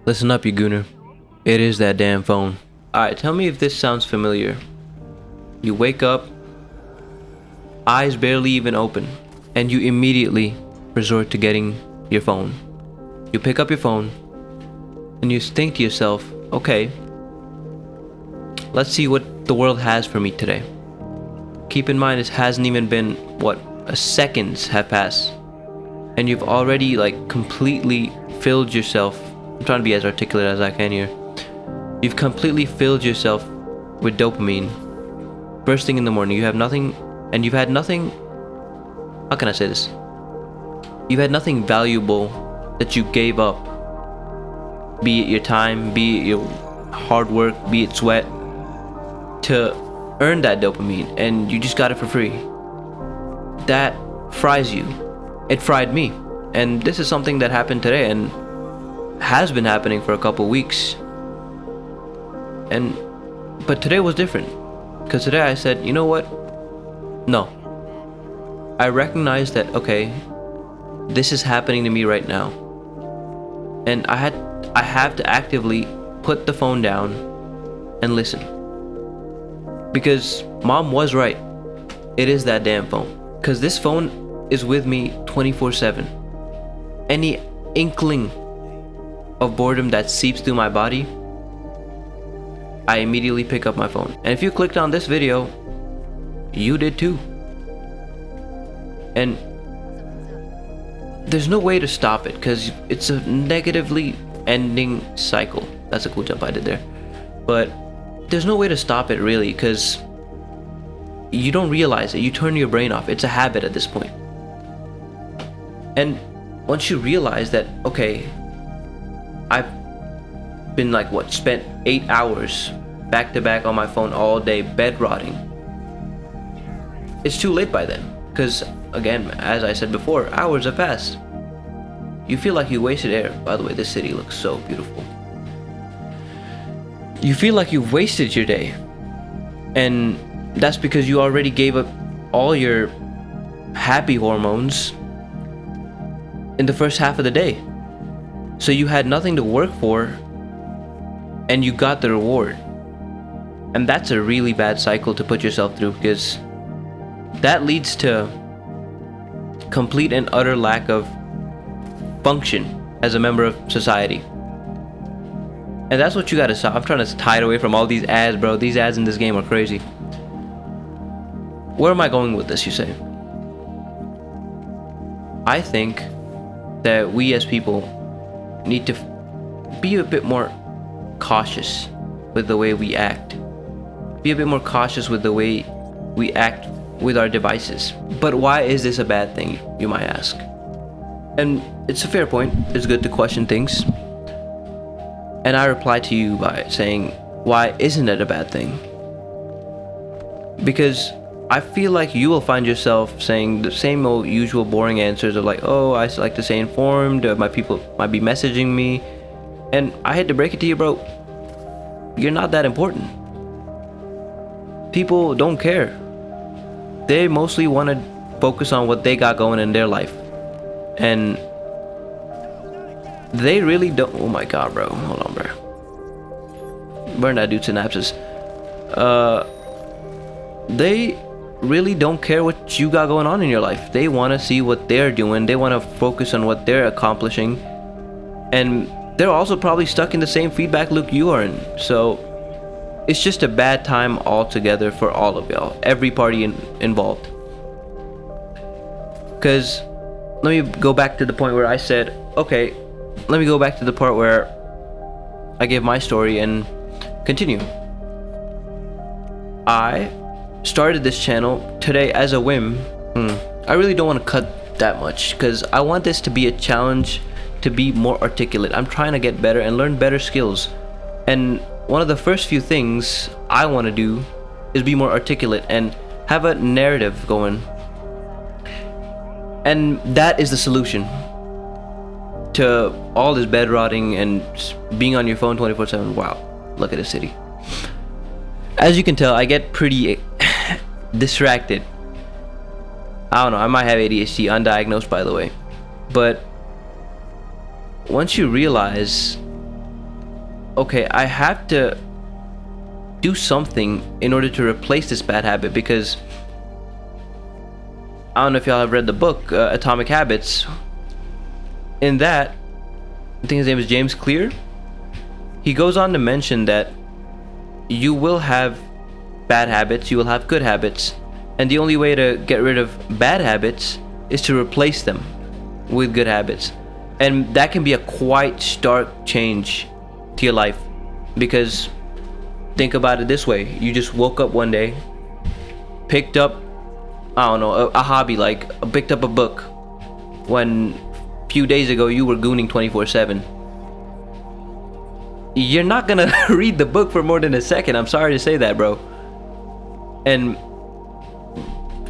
Listen up, you gooner. It is that damn phone. Alright, tell me if this sounds familiar. You wake up, eyes barely even open, and you immediately resort to getting your phone. You pick up your phone, and you think to yourself, okay, let's see what the world has for me today. Keep in mind, it hasn't even been, seconds have passed, and you've already completely filled yourself. I'm trying to be as articulate as I can here. You've completely filled yourself with dopamine. First thing in the morning, you have nothing, and you've had nothing. How can I say this? You've had nothing valuable that you gave up. Be it your time, be it your hard work, be it sweat, to earn that dopamine, and you just got it for free. That fries you. It fried me. And this is something that happened today and has been happening for a couple weeks. But today was different. Because today I said, you know what? No. I recognize that, okay, this is happening to me right now. And I have to actively put the phone down and listen. Because mom was right. It is that damn phone. Because this phone is with me 24/7. Any inkling of boredom that seeps through my body, I immediately pick up my phone. And if you clicked on this video, you did too. And there's no way to stop it because it's a negatively ending cycle. That's a cool jump I did there. But there's no way to stop it really, because you don't realize it. You turn your brain off. It's a habit at this point. And once you realize that, okay, I've been spent 8 hours back to back on my phone all day, bed rotting. It's too late by then, because again, as I said before, hours have passed. You feel like you wasted air. By the way, this city looks so beautiful. You feel like you've wasted your day, and that's because you already gave up all your happy hormones in the first half of the day. So you had nothing to work for, and you got the reward. And that's a really bad cycle to put yourself through, because that leads to complete and utter lack of function as a member of society. And that's what you gotta stop. I'm trying to tie it away from all these ads, bro. These ads in this game are crazy. Where am I going with this, you say? I think that we as people need to be a bit more cautious with the way we act. Be a bit more cautious with the way we act with our devices. But why is this a bad thing, you might ask? And it's a fair point. It's good to question things. And I reply to you by saying, why isn't it a bad thing? Because I feel like you will find yourself saying the same old usual boring answers of oh, I like to stay informed, my people might be messaging me. And I hate to break it to you, bro, you're not that important. People don't care. They mostly want to focus on what they got going in their life. And they really don't. Oh my god, bro. Hold on, bro. Burn that dude synapses. They really don't care what you got going on in your life. They want to see what they're doing. They want to focus on what they're accomplishing. And they're also probably stuck in the same feedback loop you are in. So it's just a bad time altogether for all of y'all. Every party involved. Because let me go back to the point where I said, okay, let me go back to the part where I gave my story and continue. I started this channel today as a whim. I really don't want to cut that much because I want this to be a challenge to be more articulate. I'm trying to get better and learn better skills. And one of the first few things I want to do is be more articulate and have a narrative going. And that is the solution to all this bed rotting and being on your phone 24/7. Wow, look at the city. As you can tell, I get pretty distracted. I don't know, I might have ADHD, undiagnosed by the way. But once you realize okay, I have to do something in order to replace this bad habit, because I don't know if y'all have read the book Atomic Habits. In that, I think his name is James Clear, he goes on to mention that you will have bad habits, you will have good habits, and the only way to get rid of bad habits is to replace them with good habits. And that can be a quite stark change to your life, because think about it this way: you just woke up one day, picked up, I don't know, a hobby, like picked up a book, when a few days ago you were gooning 24/7. You're not gonna read the book for more than a second. I'm sorry to say that, bro. And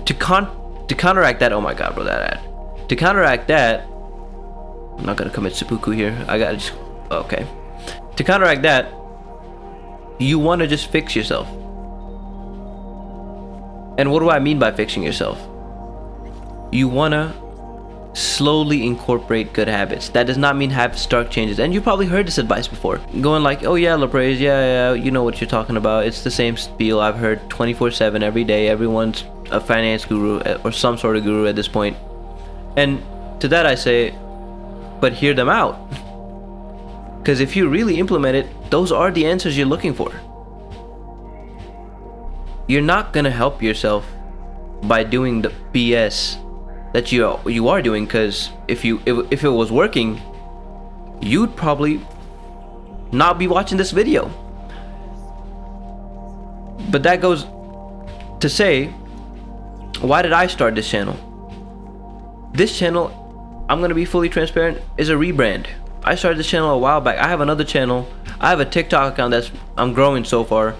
to counteract that, oh my god, bro, that ad. To counteract that, I'm not gonna commit seppuku here. I gotta just, okay. To counteract that, you want to just fix yourself. And what do I mean by fixing yourself? You want to slowly incorporate good habits. That does not mean have stark changes. And you probably heard this advice before, going like, oh yeah, LaPraise, yeah, you know what you're talking about. It's the same spiel I've heard 24/7 every day. Everyone's a finance guru or some sort of guru at this point. And to that I say, but hear them out. Because if you really implement it, those are the answers you're looking for. You're not gonna help yourself by doing the BS that you are doing, because if it was working, you'd probably not be watching this video. But that goes to say, why did I start this channel? This channel, I'm gonna be fully transparent, is a rebrand. I started this channel a while back. I have another channel. I have a TikTok account I'm growing so far.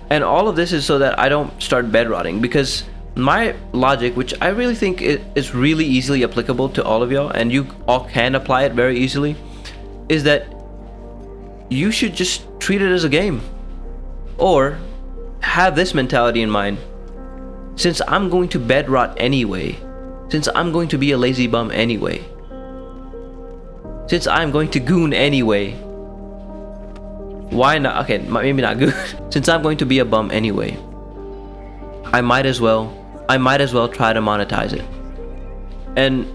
And all of this is so that I don't start bed rotting, because my logic, which I really think is really easily applicable to all of y'all, and you all can apply it very easily, is that you should just treat it as a game. Or have this mentality in mind: since I'm going to bed rot anyway, since I'm going to be a lazy bum anyway, since I'm going to goon anyway, why not? Okay, maybe not goon. Since I'm going to be a bum anyway, I might as well try to monetize it. And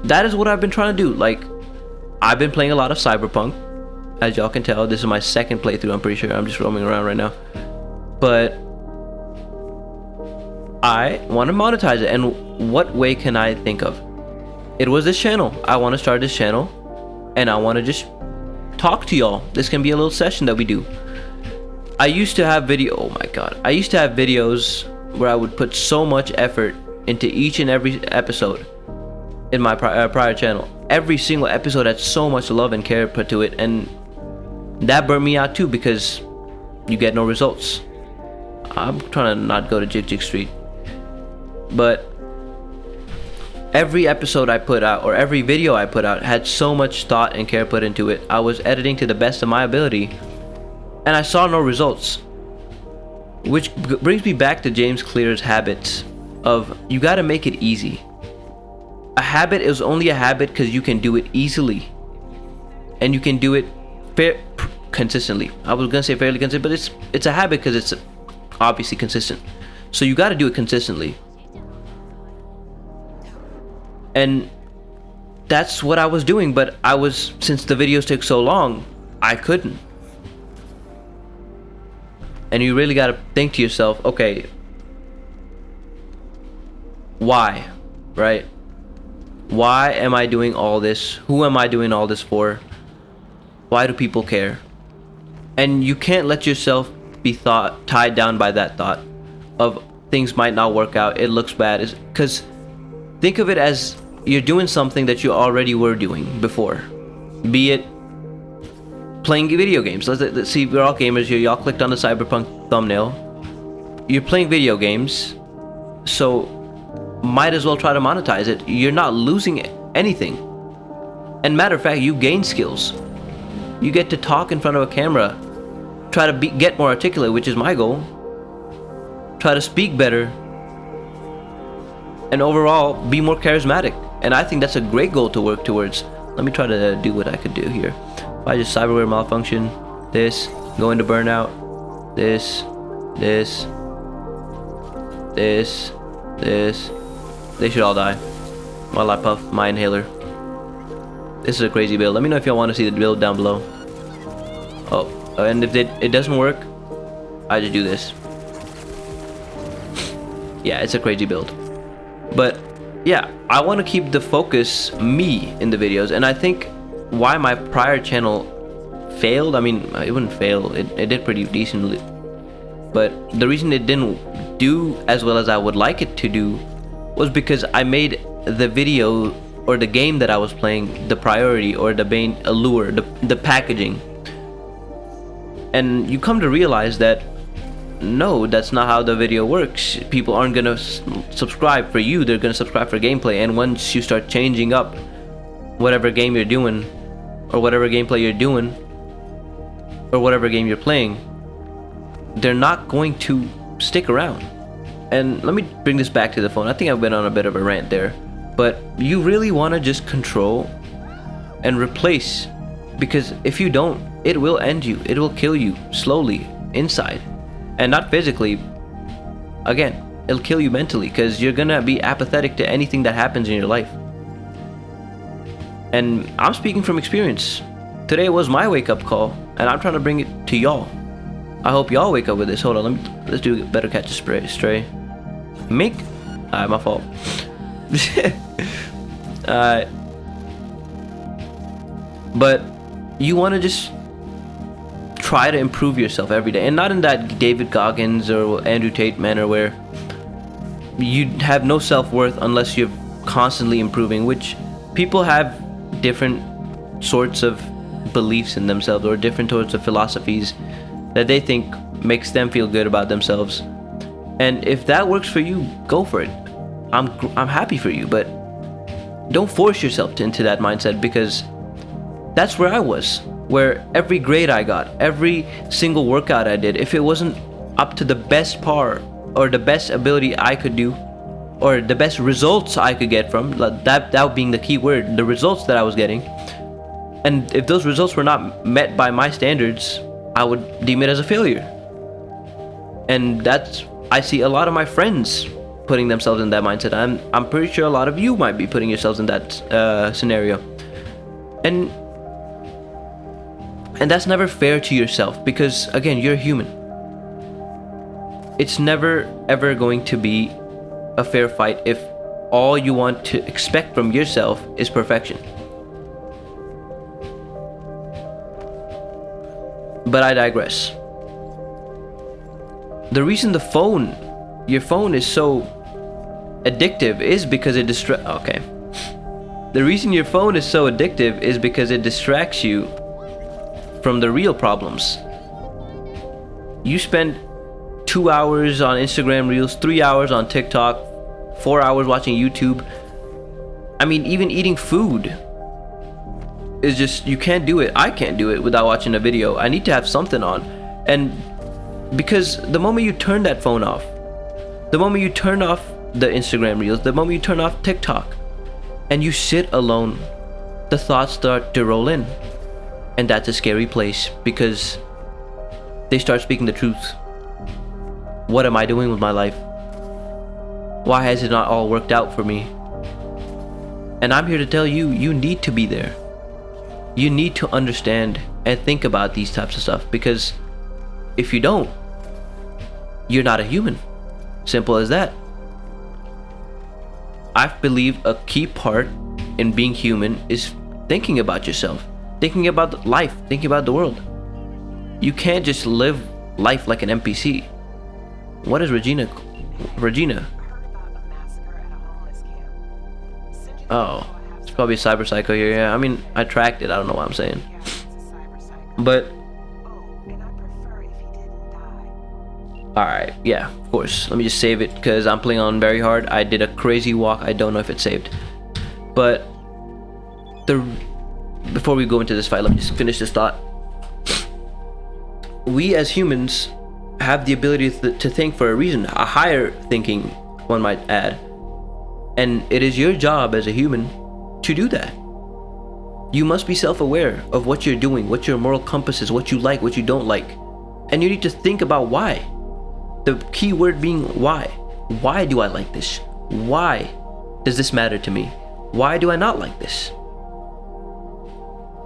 that is what I've been trying to do. Like, I've been playing a lot of Cyberpunk. As y'all can tell, this is my second playthrough, I'm pretty sure. I'm just roaming around right now. But I want to monetize it. And what way can I think of? It was this channel. I want to start this channel, and I want to just talk to y'all. This can be a little session that we do. I used to have oh my god, I used to have videos where I would put so much effort into each and every episode in my prior channel. Every single episode had so much love and care put to it, and that burned me out too, because you get no results. I'm trying to not go to Jig Street, but every episode I put out, or every video I put out, had so much thought and care put into it. I was editing to the best of my ability, and I saw no results. Which brings me back to James Clear's habits of, you gotta make it easy. A habit is only a habit because you can do it easily, and you can do it consistently. I was gonna say fairly consistent, but it's a habit because it's obviously consistent. So you gotta do it consistently. And that's what I was doing, but since the videos took so long, I couldn't. And you really gotta think to yourself, okay, why, right? Why am I doing all this? Who am I doing all this for? Why do people care? And you can't let yourself be tied down by that thought of things might not work out, it looks bad. Because think of it as you're doing something that you already were doing before. Be it playing video games. Let's see, we're all gamers here. Y'all clicked on the Cyberpunk thumbnail. You're playing video games, so might as well try to monetize it. You're not losing anything. And matter of fact, you gain skills. You get to talk in front of a camera, try to get more articulate, which is my goal. Try to speak better, and overall be more charismatic. And I think that's a great goal to work towards. Let me try to do what I could do here. If I just cyberware malfunction, this, go into burnout, this, they should all die while I puff my inhaler. This is a crazy build. Let me know if y'all want to see the build down below. Oh, and if it doesn't work, I just do this. Yeah, it's a crazy build. But yeah, I want to keep the focus me in the videos, and I think why my prior channel failed, I mean, it wouldn't fail, it did pretty decently, but the reason it didn't do as well as I would like it to do was because I made the video or the game that I was playing the priority, or the main allure, the packaging. And you come to realize that no, that's not how the video works. People aren't gonna subscribe for you, they're gonna subscribe for gameplay. And once you start changing up whatever game you're doing, or whatever gameplay you're doing, or whatever game you're playing, they're not going to stick around. And let me bring this back to the phone. I think I've been on a bit of a rant there, but you really want to just control and replace, because if you don't, it will end you, it will kill you slowly inside. And not physically. Again, it'll kill you mentally, because you're gonna be apathetic to anything that happens in your life. And I'm speaking from experience. Today was my wake-up call, and I'm trying to bring it to y'all. I hope y'all wake up with this. Hold on, let's do better catch a stray. Mink? Alright, my fault. But you want to just try to improve yourself every day, and not in that David Goggins or Andrew Tate manner where you have no self-worth unless you're constantly improving, which people have different sorts of beliefs in themselves, or different sorts of philosophies that they think makes them feel good about themselves. And if that works for you, go for it. I'm happy for you, but don't force yourself into that mindset, because that's where I was. Where every grade I got, every single workout I did, if it wasn't up to the best par or the best ability I could do, or the best results I could get from that being the key word, the results that I was getting, and if those results were not met by my standards, I would deem it as a failure. And that's, I see a lot of my friends putting themselves in that mindset. I'm pretty sure a lot of you might be putting yourselves in that scenario, and that's never fair to yourself, because again, you're human. It's never ever going to be a fair fight if all you want to expect from yourself is perfection. But I digress. The reason your phone is so addictive is because it The reason your phone is so addictive is because it distracts you from the real problems. You spend 2 hours on Instagram Reels, 3 hours on TikTok, 4 hours watching YouTube. I mean, even eating food is just, you can't do it. I can't do it without watching a video. I need to have something on. And because the moment you turn that phone off, the moment you turn off the Instagram Reels, the moment you turn off TikTok, and you sit alone, the thoughts start to roll in. And that's a scary place, because they start speaking the truth. What am I doing with my life? Why has it not all worked out for me? And I'm here to tell you, you need to be there. You need to understand and think about these types of stuff, because if you don't, you're not a human. Simple as that. I believe a key part in being human is thinking about yourself, thinking about life, thinking about the world. You can't just live life like an NPC. What is Regina? Oh, it's probably a cyber psycho here. Yeah, I mean, I tracked it. I don't know what I'm saying. But alright, yeah, of course. Let me just save it, because I'm playing on very hard. I did a crazy walk. I don't know if it's saved. But before we go into this fight, let me just finish this thought. We as humans have the ability to think for a reason, a higher thinking, one might add. And it is your job as a human to do that. You must be self-aware of what you're doing, what your moral compass is, what you like, what you don't like. And you need to think about why. The key word being why. Why do I like this? Why does this matter to me? Why do I not like this?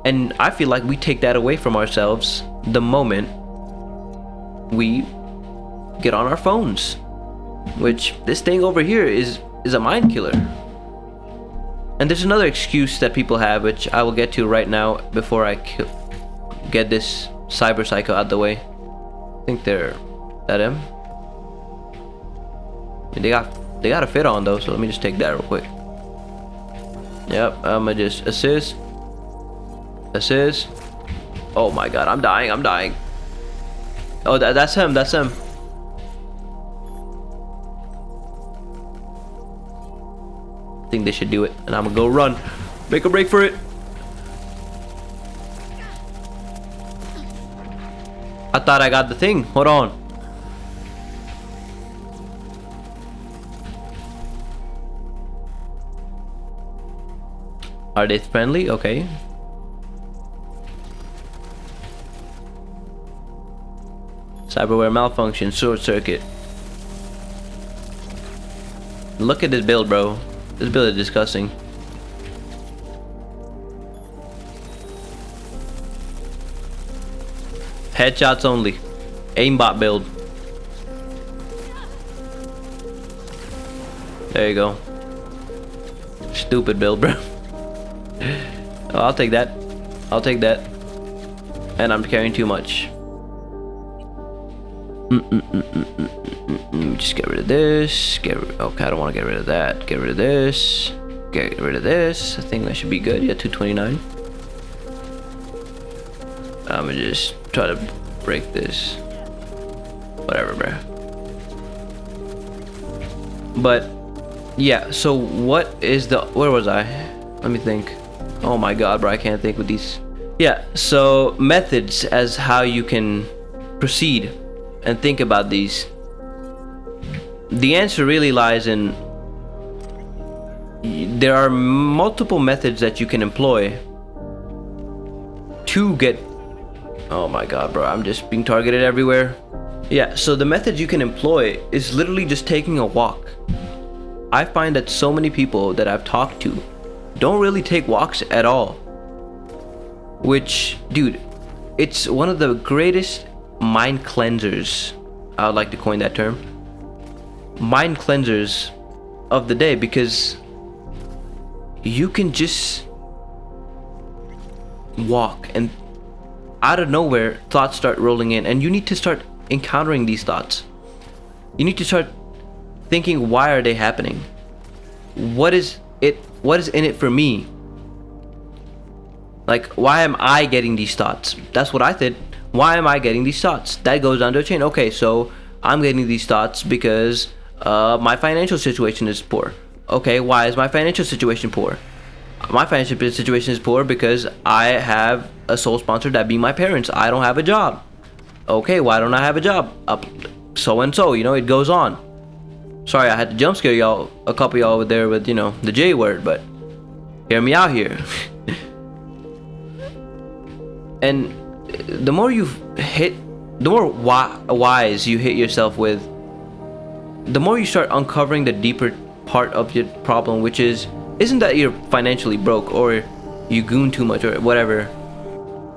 And I feel like we take that away from ourselves the moment we get on our phones. Which, this thing over here is a mind killer. And there's another excuse that people have, which I will get to right now before I get this cyber psycho out the way. I think they're that him. They got a fit on though, so let me just take that real quick. Yep, I'ma just assist. Oh my god, I'm dying. Oh, that's him. I think they should do it, and I'm gonna go run. Make a break for it. I thought I got the thing. Hold on. Are they friendly? Okay. Cyberware malfunction, short circuit. Look at this build, bro. This build is disgusting. Headshots only. Aimbot build. There you go. Stupid build, bro. Oh, I'll take that. And I'm carrying too much. Just get rid of this. Okay, I don't want to get rid of that. Get rid of this. Get rid of this. I think that should be good. Yeah, 229. I'm gonna just try to break this. Whatever, bro. But yeah, so what is the, where was I? Let me think. Oh my god, bro, I can't think with these. Yeah, so methods as how you can proceed and think about these. The answer really lies in, there are multiple methods that you can employ to get, oh my god, bro, I'm just being targeted everywhere. Yeah, so the method you can employ is literally just taking a walk. I find that so many people that I've talked to don't really take walks at all. Which, dude, it's one of the greatest mind cleansers. I would like to coin that term. Mind cleansers of the day, because you can just walk and out of nowhere thoughts start rolling in, and you need to start encountering these thoughts. You need to start thinking, why are they happening? What is in it for me? Like, why am I getting these thoughts? That's what I did. Why am I getting these thoughts? That goes down to a chain. Okay, so I'm getting these thoughts because my financial situation is poor. Okay, why is my financial situation poor? My financial situation is poor because I have a sole sponsor, that being my parents. I don't have a job. Okay, why don't I have a job? So and so, it goes on. Sorry, I had to jump scare y'all, a couple y'all over there with, the J word, but hear me out here. And the more the more whys you hit yourself with, the more you start uncovering the deeper part of your problem, which isn't that you're financially broke or you goon too much or whatever.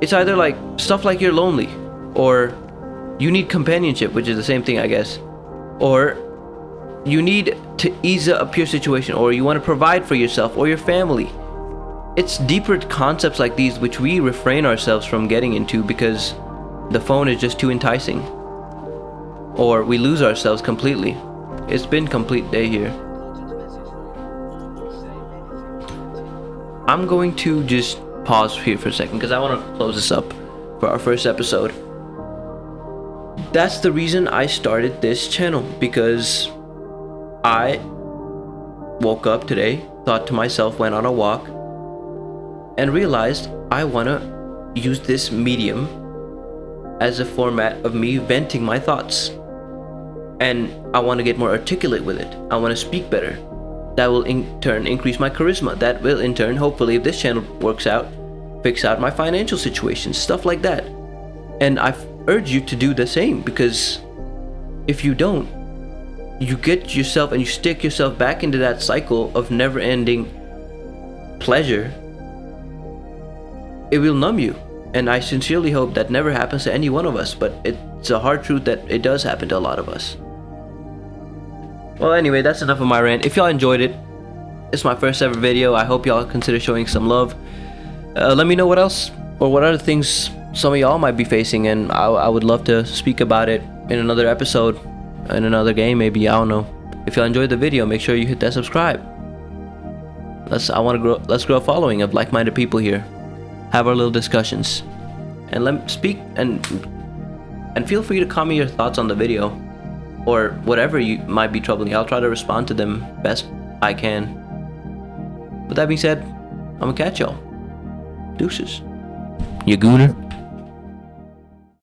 It's either like stuff like you're lonely, or you need companionship, which is the same thing, I guess, or you need to ease up your situation, or you want to provide for yourself or your family. It's deeper concepts like these which we refrain ourselves from getting into because the phone is just too enticing, or we lose ourselves completely. It's been a complete day here. I'm going to just pause here for a second because I want to close this up for our first episode. That's the reason I started this channel, because I woke up today, thought to myself, went on a walk, and realized I want to use this medium as a format of me venting my thoughts. And I want to get more articulate with it. I want to speak better. That will in turn increase my charisma. That will in turn, hopefully, if this channel works out, fix out my financial situation, stuff like that. And I urge you to do the same, because if you don't, you get yourself and you stick yourself back into that cycle of never-ending pleasure. It will numb you, and I sincerely hope that never happens to any one of us, but it's a hard truth that it does happen to a lot of us. Well, anyway, that's enough of my rant. If y'all enjoyed it, it's my first ever video. I hope y'all consider showing some love. Let me know what else or what other things some of y'all might be facing, and I would love to speak about it in another episode, in another game maybe, I don't know. If y'all enjoyed the video, make sure you hit that subscribe. Let's grow a following of like-minded people here. Have our little discussions, and let me speak, and feel free to comment your thoughts on the video, or whatever you might be troubling you. I'll try to respond to them best I can. With that being said, I'm gonna catch y'all. Deuces. You gooner.